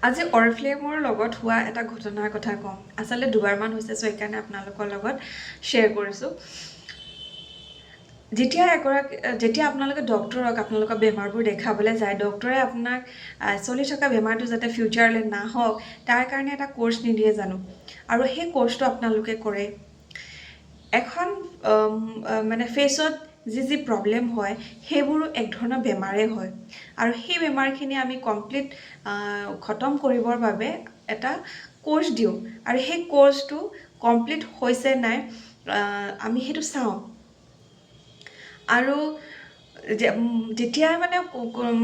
আজি অৰিফ্লেমৰ লগত হোৱা এটা ঘটনাৰ কথা কম। আচলতে দুবাৰমান হৈছে, চ' সেইকাৰণে আপোনালোকৰ লগত শ্বেয়াৰ কৰিছোঁ। যেতিয়া আপোনালোকে ডক্টৰক আপোনালোকৰ বেমাৰবোৰ দেখাবলৈ যায়, ডক্টৰে আপোনাক চলি থকা বেমাৰটো যাতে ফিউচাৰলৈ নাহওক তাৰ কাৰণে এটা কোৰ্চ নিদিয়ে জানো, আৰু সেই কোৰ্চটো আপোনালোকে কৰে। এখন মানে ফেচত যি প্ৰব্লেম হয় সেইবোৰো এক ধৰণৰ বেমাৰে হয়, আৰু সেই বেমাৰখিনি আমি কমপ্লিট খতম কৰিবৰ বাবে এটা কোৰ্চ দিওঁ, আৰু সেই কোৰ্চটো কমপ্লিট হৈছে নাই আমি সেইটো চাওঁ। আৰু যেতিয়া মানে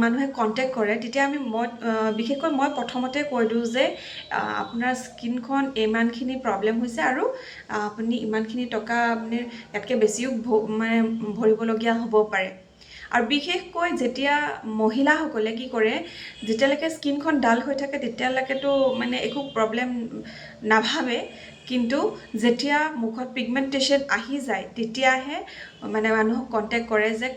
মানুহে কণ্টেক্ট কৰে তেতিয়া বিশেষকৈ মই প্ৰথমতে কৈ দিওঁ যে আপোনাৰ স্কিনখন ইমানখিনি প্ৰব্লেম হৈছে আৰু আপুনি ইমানখিনি টকা আপুনি ইয়াতকৈ বেছিও মানে ভৰিবলগীয়া হ'ব পাৰে। আৰু বিশেষকৈ যেতিয়া মহিলাসকলে কি কৰে, যেতিয়ালৈকে স্কিনখন ডাল হৈ থাকে তেতিয়ালৈকেতো মানে একো প্ৰব্লেম নাভাবে, কিন্তু যেতিয়া মুখত পিগমেণ্টেশ্যন আহি যায় তেতিয়াহে মানে মানুহক কণ্টেক্ট কৰে যে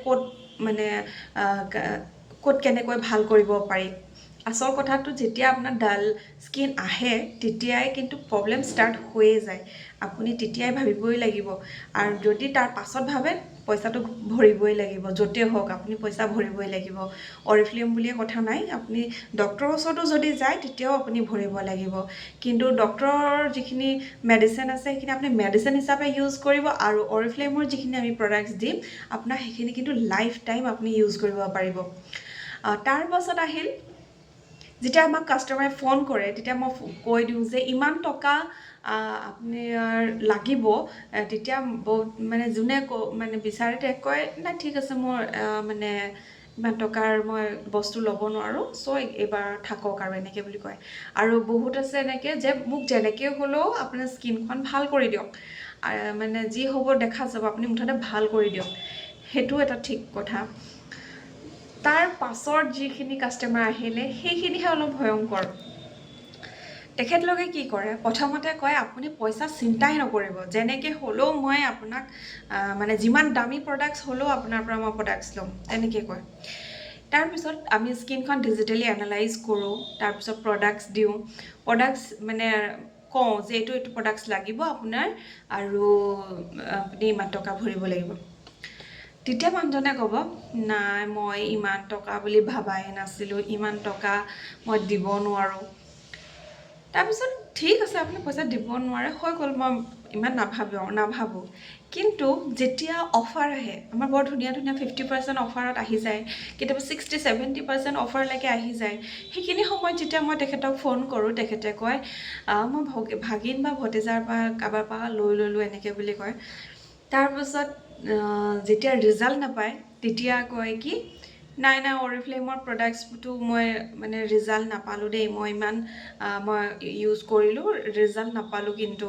ক'ত কেনেকৈ ভাল কৰিব পাৰি। আচল কথাটো যেতিয়া আপোনাৰ ডাল স্কিন আহে তেতিয়াই কিন্তু প্ৰব্লেম ষ্টাৰ্ট হৈয়ে যায়। আপুনি তেতিয়াই ভাবিবই লাগিব, আৰু যদি তাৰ পাছত ভাবে পইচাটো ভৰিবই লাগিব, য'তেই হওক আপুনি পইচা ভৰিবই লাগিব। অৰিফ্লেম বুলিয়ে কথা নাই, আপুনি ডক্টৰৰ ওচৰতো যদি যায় তেতিয়াও আপুনি ভৰিব লাগিব। কিন্তু ডক্টৰৰ যিখিনি মেডিচিন আছে সেইখিনি আপুনি মেডিচিন হিচাপে ইউজ কৰিব, আৰু অৰিফ্লেমৰ যিখিনি আমি প্ৰডাক্টছ দিম আপোনাক সেইখিনি কিন্তু লাইফ টাইম আপুনি ইউজ কৰিব পাৰিব। তাৰ পাছত আহিল, যেতিয়া আমাক কাষ্টমাৰে ফোন কৰে তেতিয়া মই কৈ দিওঁ যে ইমান টকা আপুনি লাগিব। তেতিয়া মানে যোনে মানে বিচাৰে তেওঁ কয় নাই ঠিক আছে, মোৰ মানে ইমান টকাৰ মই বস্তু ল'ব নোৱাৰোঁ, চ' এইবাৰ থাকক আৰু এনেকৈ বুলি কয়। আৰু বহুত আছে এনেকৈ যে মোক যেনেকৈ হ'লেও আপোনাৰ স্কিনখন ভাল কৰি দিয়ক, মানে যি হ'ব দেখা যাব, আপুনি মুঠতে ভাল কৰি দিয়ক। সেইটো এটা ঠিক কথা। তাৰ পাছত যিখিনি কাষ্টমাৰ আহিলে সেইখিনিহে অলপ ভয়ংকৰ। তেখেতলোকে কি কৰে, প্ৰথমতে কয় আপুনি পইচা চিন্তাই নকৰিব, যেনেকৈ হ'লেও মই আপোনাক মানে যিমান দামী প্ৰডাক্টছ হ'লেও আপোনাৰ পৰা মই প্ৰডাক্টছ ল'ম, তেনেকৈ কয়। তাৰপিছত আমি স্কিনখন ডিজিটেলি এনালাইজ কৰোঁ, তাৰপিছত প্ৰডাক্টছ দিওঁ। প্ৰডাক্টছ মানে কওঁ যে এইটো প্ৰডাক্টছ লাগিব আপোনাৰ, আৰু আপুনি ইমান টকা ভৰিব লাগিব। তেতিয়া মানুহজনে ক'ব নাই মই ইমান টকা বুলি ভাবাই নাছিলোঁ, ইমান টকা মই দিব নোৱাৰোঁ। তাৰপিছত ঠিক আছে আপুনি পইচা দিব নোৱাৰে, হৈ গ'ল, মই ইমান নাভাবোঁ। কিন্তু যেতিয়া অফাৰ আহে, আমাৰ বৰ ধুনীয়া 50% অফাৰত আহি যায়, কেতিয়াবা 60-70% অফাৰলৈকে আহি যায়। সেইখিনি সময়ত যেতিয়া মই তেখেতক ফোন কৰোঁ তেখেতে কয় মই ভাগিন বা ভতিজাৰ পৰা কাৰোবাৰ পৰা লৈ ল'লোঁ এনেকৈ বুলি কয়। তাৰপাছত যেতিয়া ৰিজাল্ট নাপায় তেতিয়া কয় কি নাই অৰিফ্লেমৰ প্ৰডাক্টছটো মই মানে ৰিজাল্ট নাপালোঁ দেই, মই ইউজ কৰিলোঁ, ৰিজাল্ট নাপালোঁ, কিন্তু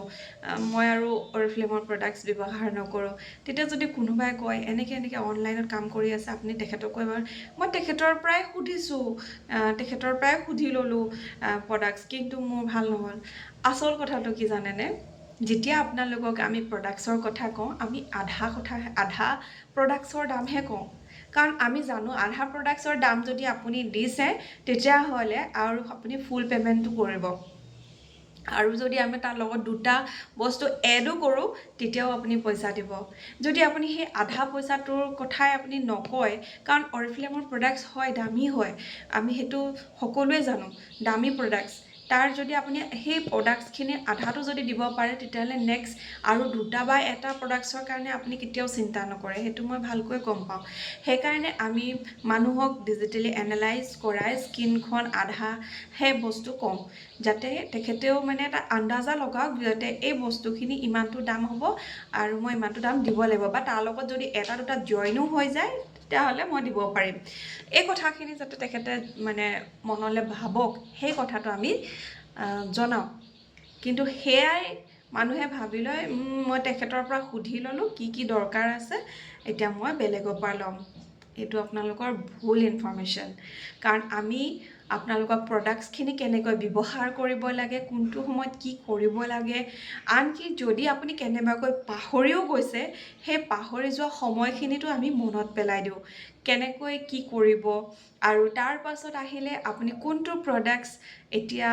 মই আৰু অৰিফ্লেমৰ প্ৰডাক্টছ ব্যৱহাৰ নকৰোঁ। তেতিয়া যদি কোনোবাই কয় এনেকৈ অনলাইনত কাম কৰি আছে আপুনি তেখেতক কয় মই তেখেতৰ পৰাই সুধিছোঁ, তেখেতৰ পৰাই সুধি ল'লোঁ প্ৰডাক্টছ, কিন্তু মোৰ ভাল নহ'ল। আচল কথাটো কি জানেনে, যেতিয়া আপোনালোকক আমি প্ৰডাক্টছৰ কথা কওঁ আমি আধা প্ৰডাক্টছৰ দামহে কওঁ, কাৰণ আমি জানো আধা প্ৰডাক্টছৰ দাম যদি আপুনি দিছে তেতিয়াহ'লে আৰু আপুনি ফুল পে'মেণ্টটো কৰিব, আৰু যদি আমি তাৰ লগত দুটা বস্তু এডো কৰোঁ তেতিয়াও আপুনি পইচা দিব। যদি আপুনি সেই আধা পইচাটোৰ কথাই আপুনি নকয়, কাৰণ অৰিফ্লেমৰ প্ৰডাক্টছ হয় দামী হয়, আমি সেইটো সকলোৱে জানো দামী প্ৰডাক্টছ, তাৰ যদি আপুনি সেই প্ৰডাক্টছখিনি আধাটো যদি দিব পাৰে তেতিয়াহ'লে নেক্সট আৰু দুটা বা এটা প্ৰডাক্টছৰ কাৰণে আপুনি কেতিয়াও চিন্তা নকৰে, সেইটো মই ভালকৈ গম পাওঁ। সেইকাৰণে আমি মানুহক ডিজিটেলি এনালাইজ কৰাই স্কিনখন আধাহে বস্তু কওঁ, যাতে তেখেতেও মানে এটা আন্দাজা লগাওক যাতে এই বস্তুখিনি ইমানটো দাম হ'ব আৰু মই ইমানটো দাম দিব লাগিব, বা তাৰ লগত যদি এটা দুটা জইনো হৈ যায় তেতিয়াহ'লে মই দিব পাৰিম। এই কথাখিনি যাতে তেখেতে মানে মনলৈ ভাবক, সেই কথাটো আমি জনাওঁ। কিন্তু সেয়াই মানুহে ভাবি লয় মই তেখেতৰ পৰা সুধি ল'লোঁ কি দৰকাৰ আছে, এতিয়া মই বেলেগৰ পৰা ল'ম। এইটো আপোনালোকৰ ভুল ইনফৰমেশ্যন, কাৰণ আমি আপোনালোকৰ প্ৰডাক্টছখিনি কেনেকৈ ব্যৱহাৰ কৰিব লাগে, কোনটো সময়ত কি কৰিব লাগে, আনকি যদি আপুনি কেনেবাকৈ পাহৰিও গৈছে সেই পাহৰি যোৱা সময়খিনিতো আমি মনত পেলাই দিওঁ, কেনেকৈ কি কৰিব, আৰু তাৰ পাছত আহিলে আপুনি কোনটো প্ৰডাক্টছ এতিয়া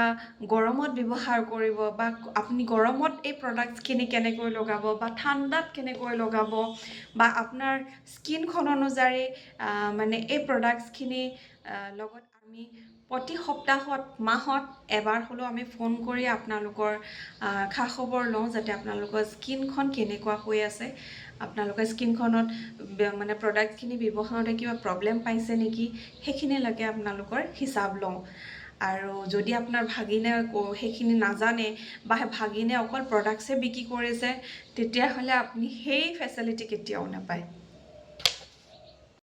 গৰমত ব্যৱহাৰ কৰিব বা আপুনি গৰমত এই প্ৰডাক্টছখিনি কেনেকৈ লগাব বা ঠাণ্ডাত কেনেকৈ লগাব বা আপোনাৰ স্কিনখন অনুযায়ী মানে এই প্ৰডাক্টছখিনি লগত আমি প্ৰতি সপ্তাহত মাহত এবাৰ হ'লেও আমি ফোন কৰি আপোনালোকৰ খা খবৰ লওঁ যাতে আপোনালোকৰ স্কিনখন কেনেকুৱা হৈ আছে আপোনালোকৰ স্কিনখনত মানে প্ৰডাক্টখিনি ব্যৱহাৰতে কিবা প্ৰব্লেম পাইছে নেকি সেইখিনিলৈকে আপোনালোকৰ হিচাপ লওঁ আৰু যদি আপোনাৰ ভাগিনে সেইখিনি নাজানে বা ভাগিনে অকল প্ৰডাক্টছে বিক্ৰী কৰিছে তেতিয়াহ'লে আপুনি সেই ফেচিলিটি কেতিয়াও নাপায়